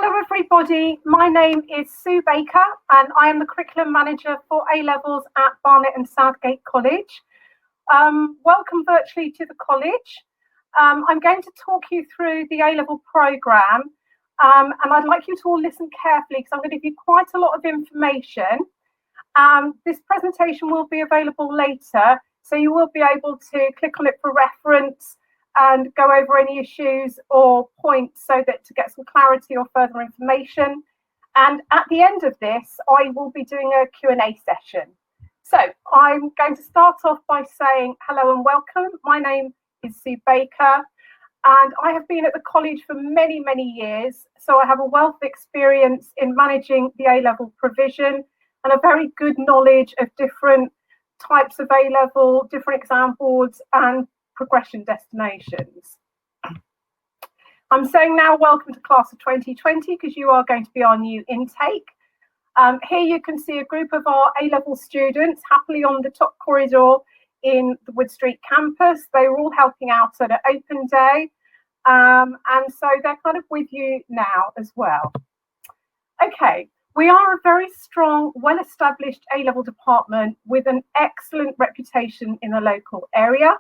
Hello everybody, my name is Sue Baker and I am the Curriculum Manager for A-Levels at Barnet and Southgate College. Welcome virtually to the college. I'm going to talk you through the A-Level programme and I'd like you to all listen carefully because I'm going to give you quite a lot of information. This presentation will be available later, so you will be able to click on it for reference and go over any issues or points so that to get some clarity or further information. And at the end of this, I will be doing a Q&A session. So I'm going to start off by saying hello and welcome. My name is Sue Baker and I have been at the college for many, many years. So I have a wealth of experience in managing the A-level provision and a very good knowledge of different types of A-level, different exam boards and progression destinations. I'm saying now welcome to class of 2020 because you are going to be our new intake. Here you can see a group of our A-level students happily on the top corridor in the Wood Street campus. They were all helping out at an open day and so they're kind of with you now as well. Okay, we are a very strong, well-established A-level department with an excellent reputation in the local area.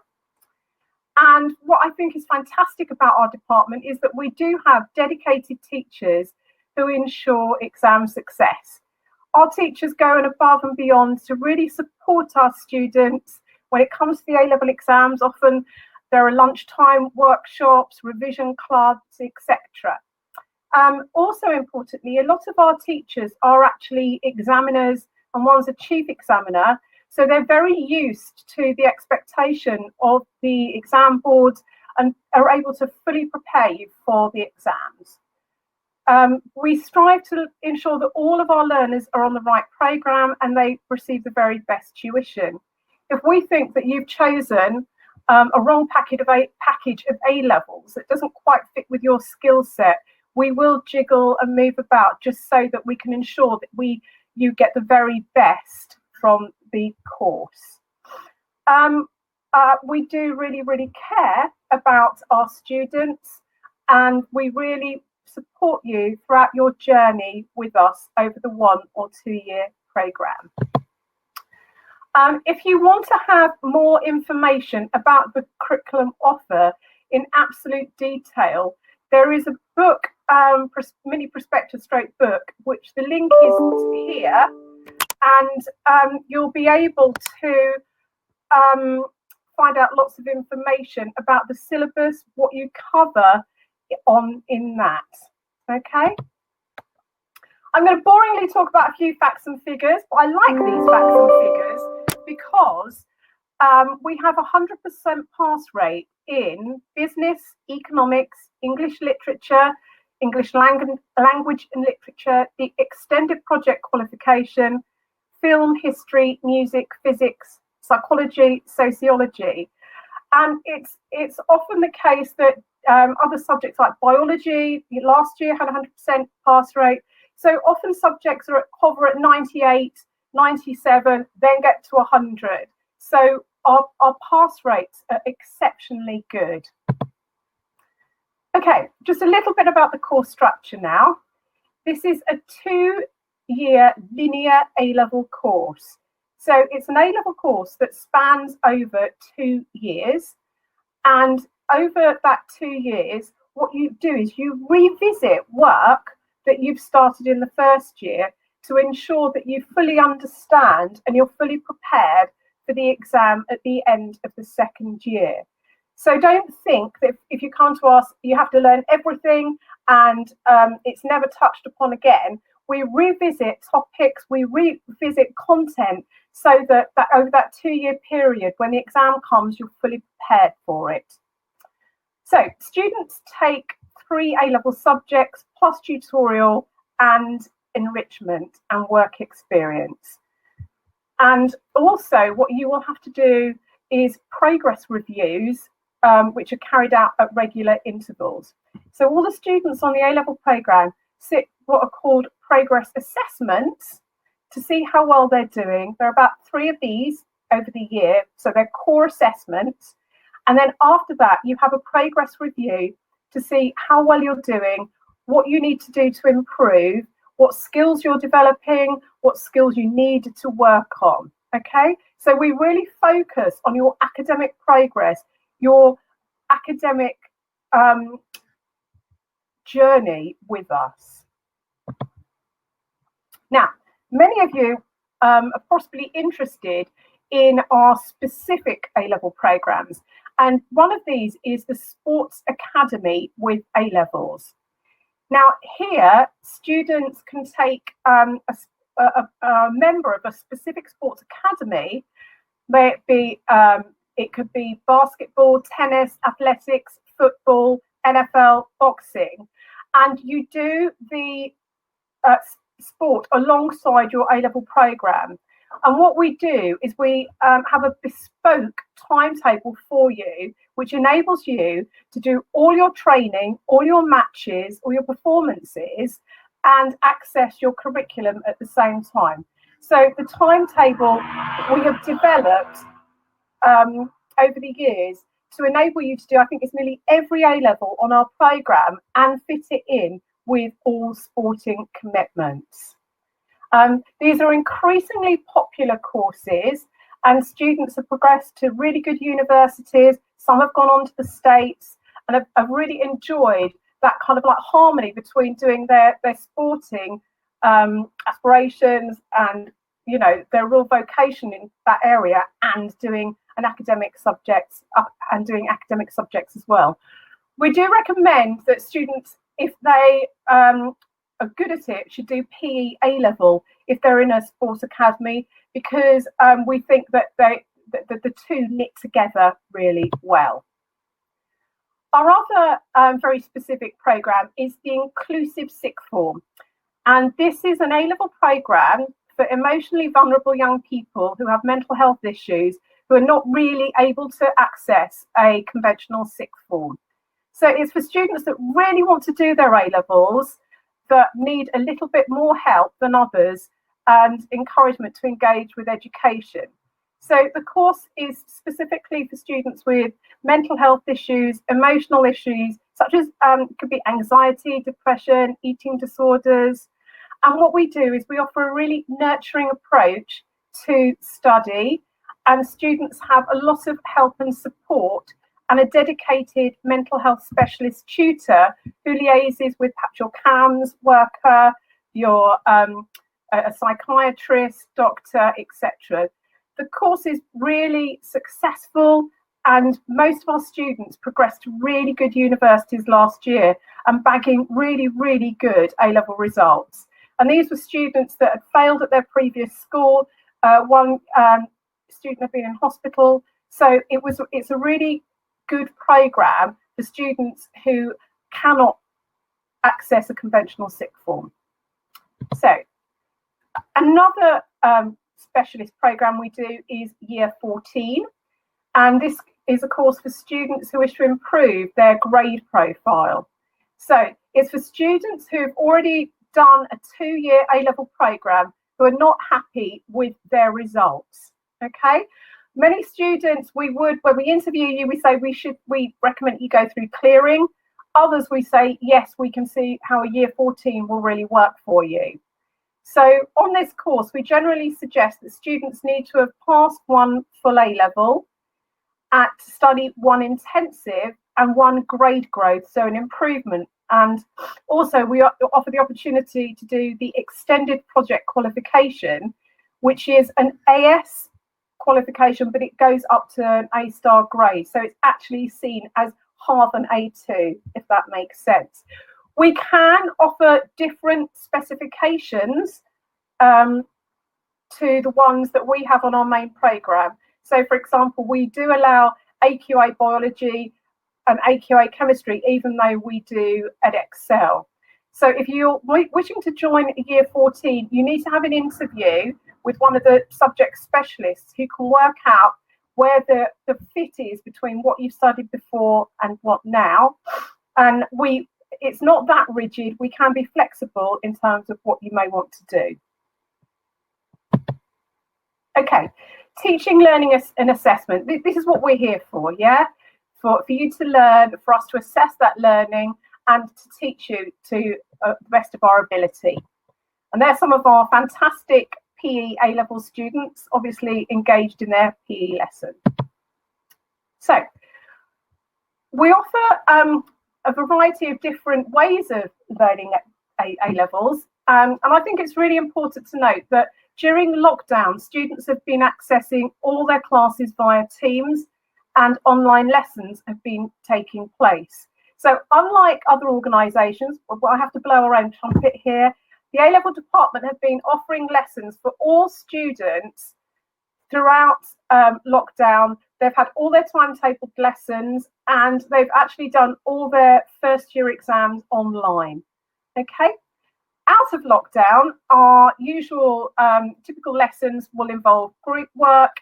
And what I think is fantastic about our department is that we do have dedicated teachers who ensure exam success. Our teachers go above and beyond to really support our students when it comes to the A-level exams. Often there are lunchtime workshops, revision clubs, etc. Also importantly, a lot of our teachers are actually examiners and one's a chief examiner. So they're very used to the expectation of the exam board and are able to fully prepare you for the exams. We strive to ensure that all of our learners are on the right programme and they receive the very best tuition. If we think that you've chosen a wrong package of A-levels that doesn't quite fit with your skill set, we will jiggle and move about just so that we can ensure that you get the very best from the course. We do really care about our students and we really support you throughout your journey with us over the 1 or 2 year programme. If you want to have more information about the curriculum offer in absolute detail, there is a book, mini prospectus stroke book, which the link is here. And you'll be able to find out lots of information about the syllabus, what you cover in that. Okay. I'm going to boringly talk about a few facts and figures, but I like these facts and figures because we have a 100% pass rate in business, economics, English literature, English language and literature, the extended project qualification, film, history, music, physics, psychology, sociology. And it's often the case that other subjects like biology, last year had 100% pass rate. So often subjects hover at 98, 97, then get to 100. So our pass rates are exceptionally good. Okay, just a little bit about the course structure now. This is a 2-year linear A-level course. So it's an A-level course that spans over 2 years. And over that 2 years, what you do is you revisit work that you've started in the first year to ensure that you fully understand and you're fully prepared for the exam at the end of the second year. So don't think that if you come to us, you have to learn everything and it's never touched upon again. We revisit topics, we revisit content so that over that 2 year period, when the exam comes, you're fully prepared for it. So students take 3 A-level subjects plus tutorial and enrichment and work experience. And also what you will have to do is progress reviews, which are carried out at regular intervals. So all the students on the A-level programme sit what are called progress assessments to see how well they're doing. There are about 3 of these over the year, so they're core assessments. And then after that, you have a progress review to see how well you're doing what you need to do to improve, what skills you're developing, what skills you need to work on. Okay, so we really focus on your academic progress, your academic journey with us. Now, many of you are possibly interested in our specific A-level programs, and one of these is the Sports Academy with A-levels. Now, here, students can take a member of a specific sports academy, may it be, it could be basketball, tennis, athletics, football, NFL, boxing, and you do the sport alongside your A-level program. And what we do is we have a bespoke timetable for you, which enables you to do all your training, all your matches, all your performances, and access your curriculum at the same time. So the timetable we have developed over the years to enable you to do, I think it's nearly every A-level on our program and fit it in with all sporting commitments. These are increasingly popular courses, and students have progressed to really good universities. Some have gone on to the States and have really enjoyed that kind of like harmony between doing their sporting aspirations and, you know, their real vocation in that area, and doing an academic subjects as well. We do recommend that students, if they are good at it, should do PE A-level if they're in a sports academy, because we think that the two knit together really well. Our other very specific program is the Inclusive Sixth Form, and this is an A-level program for emotionally vulnerable young people who have mental health issues, who are not really able to access a conventional sixth form. So it's for students that really want to do their A-levels, that need a little bit more help than others and encouragement to engage with education. So the course is specifically for students with mental health issues, emotional issues, such as could be anxiety, depression, eating disorders. And what we do is we offer a really nurturing approach to study, and students have a lot of help and support, and a dedicated mental health specialist tutor who liaises with perhaps your CAMS worker, your a psychiatrist, doctor, etc. The course is really successful, and most of our students progressed to really good universities last year and bagging really, really good A-level results. And these were students that had failed at their previous school. One student had been in hospital. So it's a really good program for students who cannot access a conventional sixth form. So another specialist program we do is Year 14, and this is a course for students who wish to improve their grade profile. So it's for students who have already done a 2-year A-level program who are not happy with their results. Okay, many students, we would, when we interview you, we say we recommend you go through clearing. Others we say, yes, we can see how a Year 14 will really work for you. So on this course, we generally suggest that students need to have passed 1 full A-level, to study 1 intensive and 1 grade growth, so an improvement. And also we offer the opportunity to do the extended project qualification, which is an AS qualification, but it goes up to an A-star grade. So it's actually seen as half an A2, if that makes sense. We can offer different specifications to the ones that we have on our main program. So, for example, we do allow AQA biology and AQA chemistry, even though we do Edexcel. So if you're wishing to join Year 14, you need to have an interview with one of the subject specialists who can work out where the fit is between what you've studied before and what now. And it's not that rigid. We can be flexible in terms of what you may want to do. Okay, teaching, learning and assessment. This is what we're here for, yeah? For you to learn, for us to assess that learning and to teach you to the best of our ability. And there's some of our fantastic PE A-level students, obviously engaged in their PE lesson. So we offer a variety of different ways of learning at A-levels. And I think it's really important to note that during lockdown, students have been accessing all their classes via Teams, and online lessons have been taking place. So unlike other organisations, well, I have to blow our own trumpet here, the A-level department have been offering lessons for all students throughout lockdown. They've had all their timetabled lessons, and they've actually done all their first year exams online. Okay. Out of lockdown, our usual typical lessons will involve group work,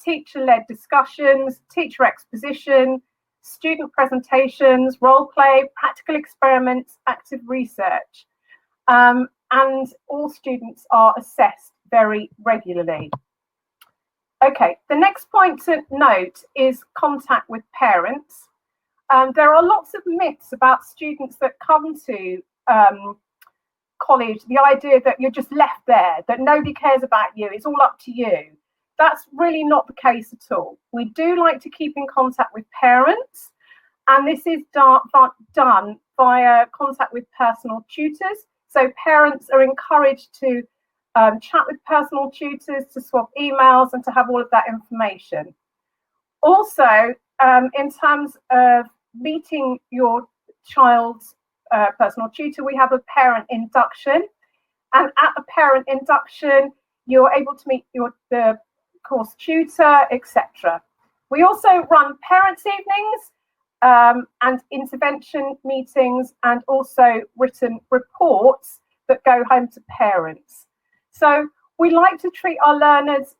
teacher-led discussions, teacher exposition, student presentations, role play, practical experiments, active research. And all students are assessed very regularly. Okay, the next point to note is contact with parents. There are lots of myths about students that come to college, the idea that you're just left there, that nobody cares about you, it's all up to you. That's really not the case at all. We do like to keep in contact with parents, and this is done via contact with personal tutors. So parents are encouraged to chat with personal tutors, to swap emails, and to have all of that information. Also, in terms of meeting your child's personal tutor, we have a parent induction, and at a parent induction you're able to meet the course tutor, etc. We also run parents' evenings and intervention meetings, and also written reports that go home to parents. So we like to treat our learners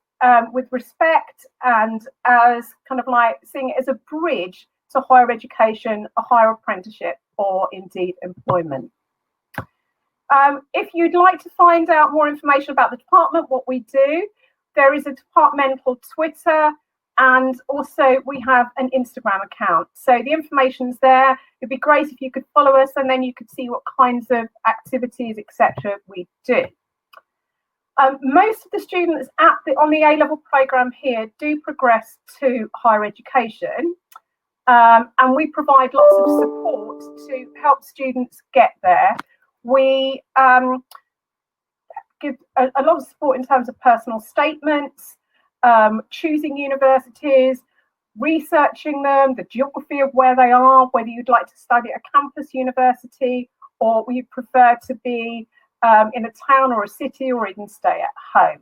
with respect, and as kind of like seeing it as a bridge to higher education, a higher apprenticeship, or indeed employment. If you'd like to find out more information about the department, what we do, there is a departmental Twitter, and also we have an Instagram account. So the information's there. It'd be great if you could follow us, and then you could see what kinds of activities, etc. we do. Most of the students on the A-level programme here do progress to higher education. And we provide lots of support to help students get there. We give a lot of support in terms of personal statements, choosing universities, researching them, the geography of where they are, whether you'd like to study at a campus university or you'd prefer to be in a town or a city or even stay at home.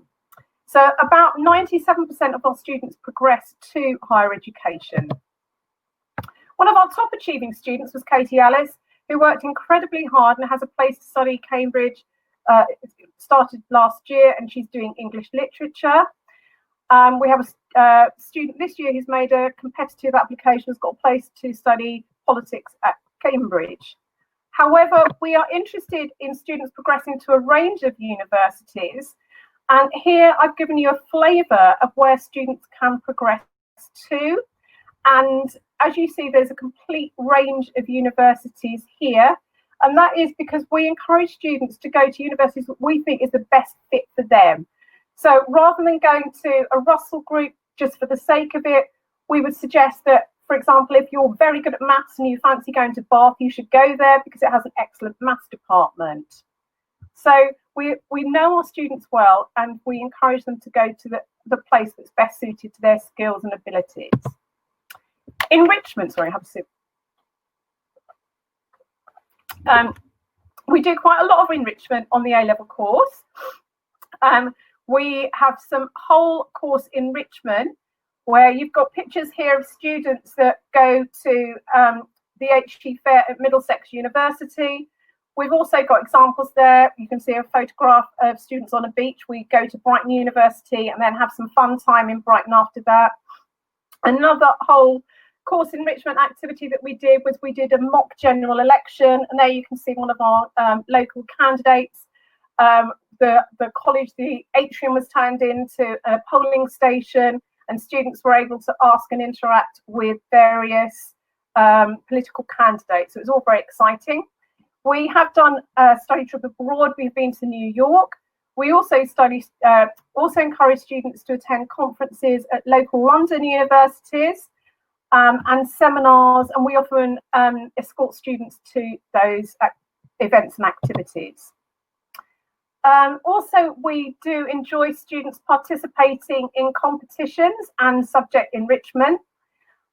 So about 97% of our students progress to higher education. One of our top achieving students was Katie Ellis, who worked incredibly hard and has a place to study Cambridge. Started last year, and she's doing English literature. We have a student this year who's made a competitive application, has got a place to study politics at Cambridge. However, we are interested in students progressing to a range of universities. And here I've given you a flavour of where students can progress to. And as you see, there's a complete range of universities here. And that is because we encourage students to go to universities that we think is the best fit for them. So rather than going to a Russell group just for the sake of it, we would suggest that, for example, if you're very good at maths and you fancy going to Bath, you should go there because it has an excellent maths department. So we know our students well, and we encourage them to go to the place that's best suited to their skills and abilities. Enrichment, sorry, have a sip. We do quite a lot of enrichment on the A-level course. We have some whole course enrichment where you've got pictures here of students that go to the HT Fair at Middlesex University. We've also got examples there. You can see a photograph of students on a beach. We go to Brighton University and then have some fun time in Brighton after that. Another whole course enrichment activity that we did was we did a mock general election, and there you can see one of our local candidates. The college, the atrium was turned into a polling station, and students were able to ask and interact with various political candidates. So it was all very exciting. We have done a study trip abroad. We've been to New York. We also encourage students to attend conferences at local London universities and seminars, and we often escort students to those events and activities. Also, we do enjoy students participating in competitions and subject enrichment.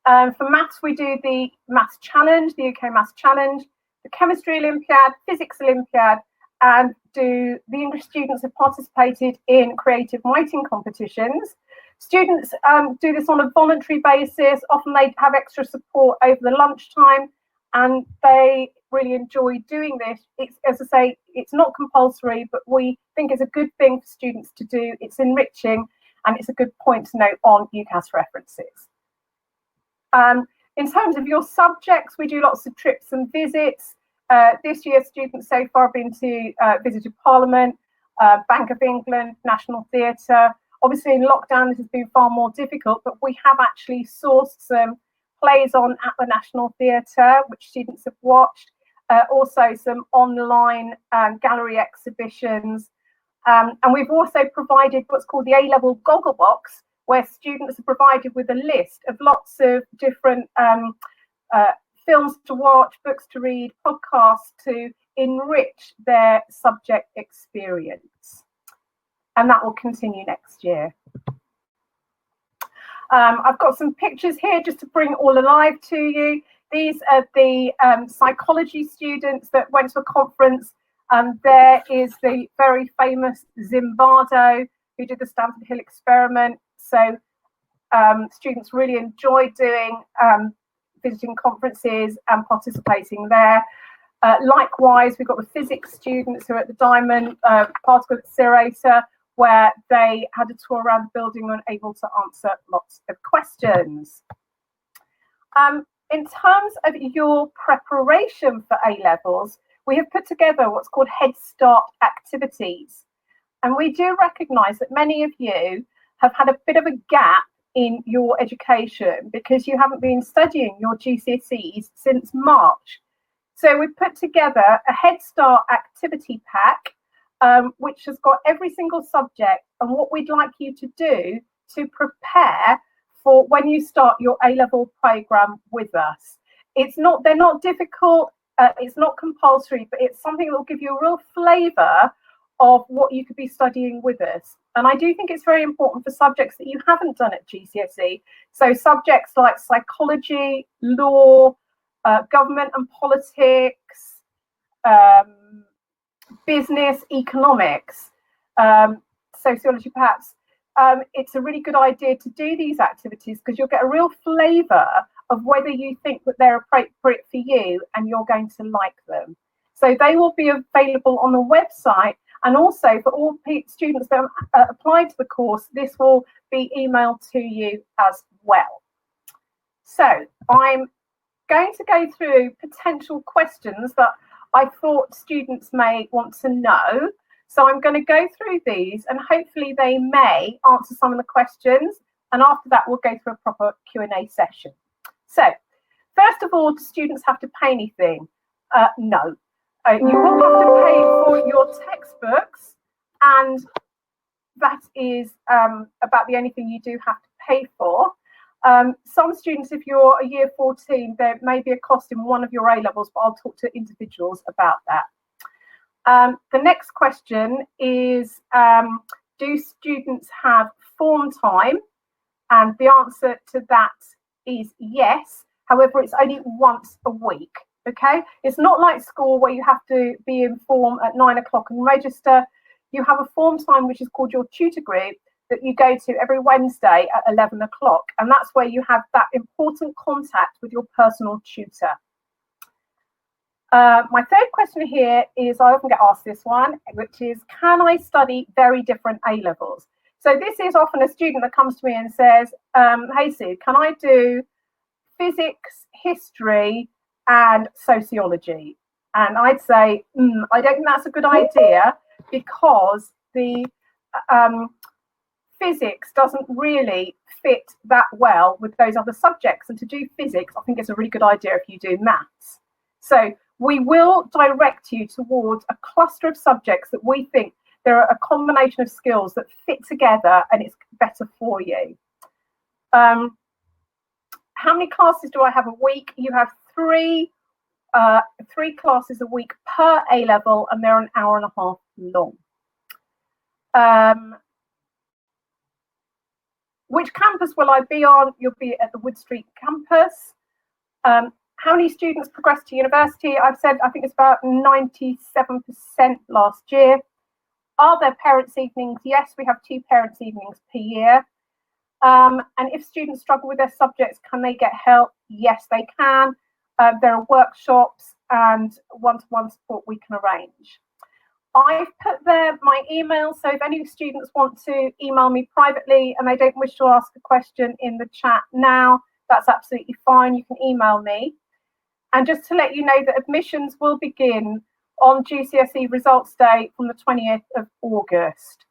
For maths, we do the Maths Challenge, the UK Maths Challenge, the Chemistry Olympiad, Physics Olympiad, and the English students have participated in creative writing competitions. Students do this on a voluntary basis. Often they have extra support over the lunchtime, and they really enjoy doing this. It's, as I say, it's not compulsory, but we think it's a good thing for students to do. It's enriching, and it's a good point to note on UCAS references. In terms of your subjects, we do lots of trips and visits. This year, students so far have been to visited Parliament, Bank of England, National Theatre. Obviously, in lockdown, this has been far more difficult, but we have actually sourced some plays on at the National Theatre, which students have watched. Also, some online gallery exhibitions. And we've also provided what's called the A-level Goggle Box, where students are provided with a list of lots of different films to watch, books to read, podcasts to enrich their subject experience. And that will continue next year. I've got some pictures here just to bring it all alive to you. These are the psychology students that went to a conference. There is the very famous Zimbardo, who did the Stanford Hill experiment. So students really enjoyed doing visiting conferences and participating there. Likewise, we've got the physics students who are at the Diamond Particle Accelerator, where they had a tour around the building and were able to answer lots of questions. In terms of your preparation for A-levels, we have put together what's called Head Start activities. And we do recognise that many of you have had a bit of a gap in your education because you haven't been studying your GCSEs since March. So we've put together a Head Start activity pack, which has got every single subject and what we'd like you to do to prepare for when you start your A-level programme with us. They're not difficult, it's not compulsory, but it's something that will give you a real flavour of what you could be studying with us. And I do think it's very important for subjects that you haven't done at GCSE. So subjects like psychology, law, government and politics, business, economics, sociology perhaps. It's a really good idea to do these activities because you'll get a real flavour of whether you think that they're appropriate for you and you're going to like them. So they will be available on the website, and also for all students that applied to the course, this will be emailed to you as well. So I'm going to go through potential questions that I thought students may want to know. So I'm going to go through these and hopefully they may answer some of the questions. And after that, we'll go through a proper Q&A session. So first of all, do students have to pay anything? No. You will have to pay for your textbooks, and that is about the only thing you do have to pay for. Some students, if you're a year 14, there may be a cost in one of your A-levels, but I'll talk to individuals about that. The next question is, do students have form time? And the answer to that is yes. However, it's only once a week. Okay, it's not like school where you have to be in form at 9 o'clock and register. You have a form time which is called your tutor group that you go to every Wednesday at 11 o'clock, and that's where you have that important contact with your personal tutor. My third question here is, I often get asked this one, which is, can I study very different A-levels? So this is often a student that comes to me and says, hey Sue, can I do physics, history, and sociology? And I'd say, I don't think that's a good idea, because the physics doesn't really fit that well with those other subjects. And to do physics, I think it's a really good idea if you do maths. So we will direct you towards a cluster of subjects that we think there are a combination of skills that fit together and it's better for you. How many classes do I have a week? You have three classes a week per A level, and they're an hour and a half long. Which campus will I be on? You'll be at the Wood Street campus. How many students progress to university? I've said I think it's about 97% last year. Are there parents' evenings? Yes, we have 2 parents' evenings per year. And if students struggle with their subjects, can they get help? Yes, they can. There are workshops and one-to-one support we can arrange. I've put there my email, so if any students want to email me privately and they don't wish to ask a question in the chat now, that's absolutely fine. You can email me. And just to let you know that admissions will begin on GCSE results day from the 20th of August.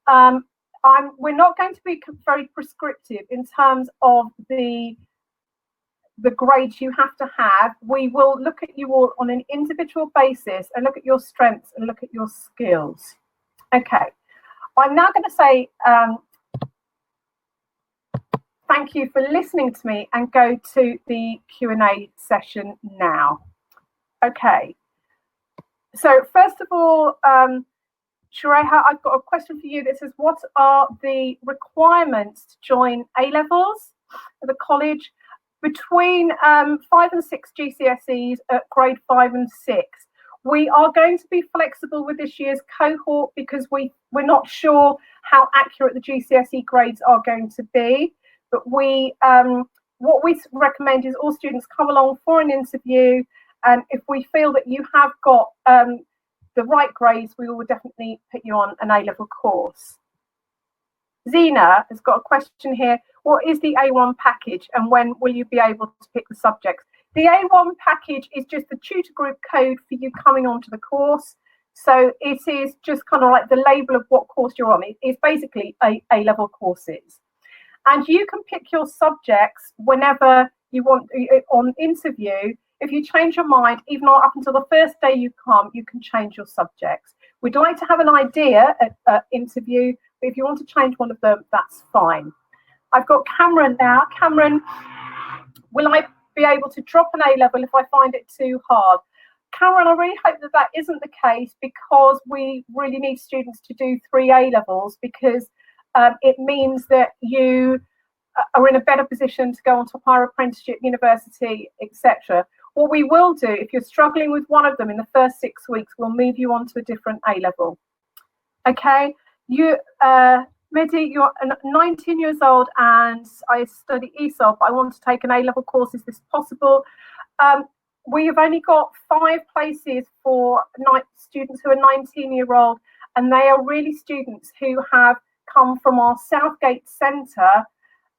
We're not going to be very prescriptive in terms of the grades you have to have. We will look at you all on an individual basis and look at your strengths and look at your skills. Okay, I'm now going to say thank you for listening to me and go to the Q&A session now. Okay, so first of all, Shureha, I've got a question for you that says, what are the requirements to join A-levels at the college? Between 5 and 6 GCSEs at grade 5 and 6. We are going to be flexible with this year's cohort because we're not sure how accurate the GCSE grades are going to be. But what we recommend is all students come along for an interview, and if we feel that you have got the right grades, we will definitely put you on an A-level course. Zena has got a question here. What is the A1 package and when will you be able to pick the subjects? The A1 package is just the tutor group code for you coming onto the course. So it is just kind of like the label of what course you're on. It's basically A-level courses. And you can pick your subjects whenever you want on interview. If you change your mind, even up until the first day you come, you can change your subjects. We'd like to have an idea at interview, but if you want to change one of them, that's fine. I've got Cameron now. Cameron, will I be able to drop an A-level if I find it too hard? Cameron, I really hope that that isn't the case, because we really need students to do 3 A-levels, because it means that you are in a better position to go on to higher apprenticeship, university, etc. What we will do, if you're struggling with one of them in the first 6 weeks, we'll move you on to a different A-level. Okay, Mehdi, you're 19 years old and I study ESOL, but I want to take an A-level course. Is this possible? We have only got 5 places for students who are 19-year-old, and they are really students who have come from our Southgate Centre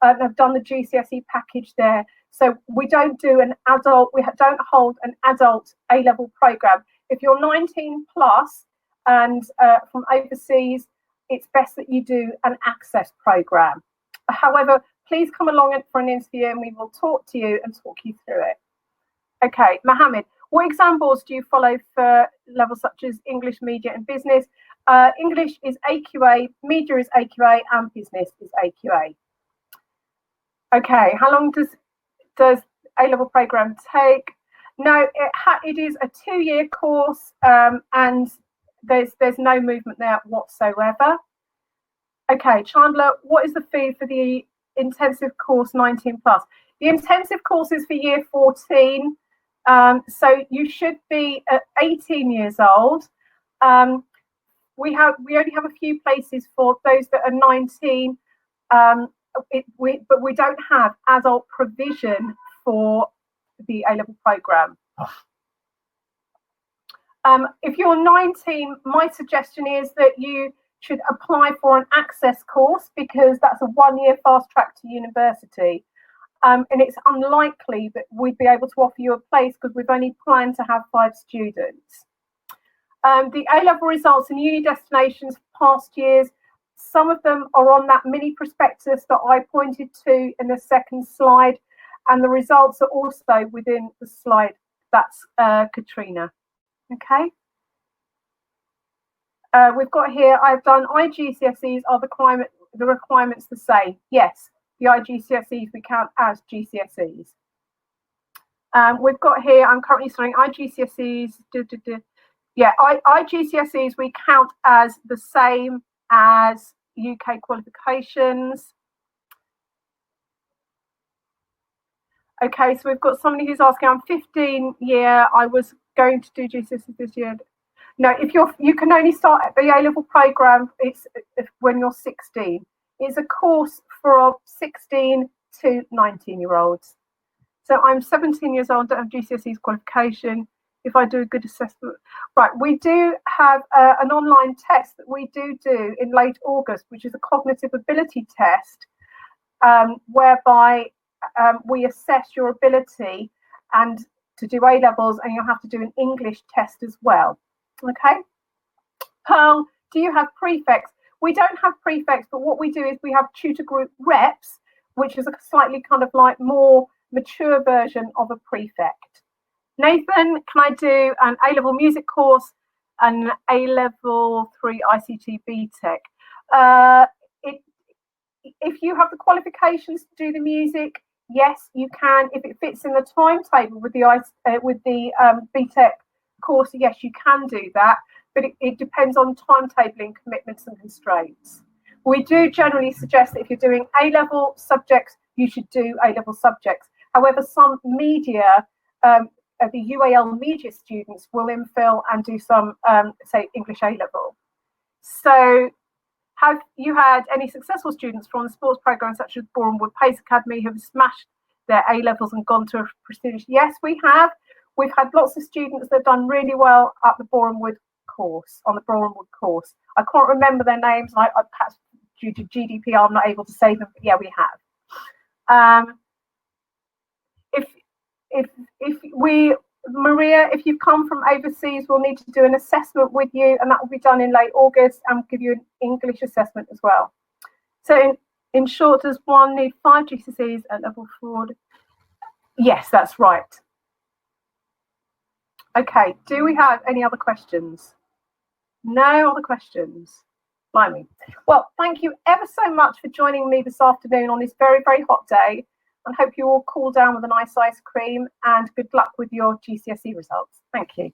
and have done the GCSE package there. So we don't do an adult, we don't hold an adult A-level programme. If you're 19 plus and from overseas, it's best that you do an access programme. However, please come along for an interview and we will talk to you and talk you through it. Okay, Mohammed, what exam boards do you follow for levels such as English, Media and Business? English is AQA, Media is AQA and Business is AQA. Okay, how long does A-level programme take? No, it is a 2-year course and there's no movement there whatsoever. Okay, Chandler, what is the fee for the intensive course 19 plus? The intensive course is for year 14, so you should be at 18 years old. We only have a few places for those that are 19, but we don't have adult provision for the A-level programme. If you're 19, my suggestion is that you should apply for an access course, because that's a 1-year fast track to university. And it's unlikely that we'd be able to offer you a place because we've only planned to have 5 students. The A-level results and uni destinations for past years, Some of them are on that mini prospectus that I pointed to in the second slide, and the results are also within the slide. That's Katrina. Okay. We've got here, I've done IGCSEs. Are the requirements the same? Yes, the IGCSEs we count as GCSEs. We've got here, I'm currently studying IGCSEs. Yeah, IGCSEs we count as the same as UK qualifications. Okay, so we've got somebody who's asking, I'm 15, yeah, I was going to do GCSEs this year. No, if you can only start at the A-level programme, it's when you're 16. It's a course for 16 to 19-year-olds. So I'm 17 years old, don't have GCSEs qualification. If I do a good assessment, right, we do have an online test that we do in late August, which is a cognitive ability test, whereby we assess your ability and to do A-levels, and you'll have to do an English test as well. Okay. Pearl, do you have prefects? We don't have prefects, but what we do is we have tutor group reps, which is a slightly kind of like more mature version of a prefect. Nathan, can I do an A-level music course and A-level 3 ICT BTEC? If you have the qualifications to do the music, yes, you can. If it fits in the timetable with the BTEC course, yes, you can do that, but it depends on timetabling, commitments and constraints. We do generally suggest that if you're doing A-level subjects, you should do A-level subjects. However, some media, the UAL media students will infill and do some, say, English A-level. So have you had any successful students from the sports programme such as Bournemouth Pace Academy who have smashed their A-levels and gone to a prestigious? Yes, we have. We've had lots of students that have done really well at the Bournemouth course, on the Bournemouth course. I can't remember their names. I perhaps due to GDPR, I'm not able to say them, but yeah, we have. Maria, if you've come from overseas, we'll need to do an assessment with you, and that will be done in late August, and we'll give you an English assessment as well. So in short, does one need 5 GCSEs at level 4? Yes, that's right. Okay, do we have any other questions? No other questions. Blimey. Well, thank you ever so much for joining me this afternoon on this very, very hot day, and hope you all cool down with a nice ice cream, and good luck with your GCSE results. Thank you.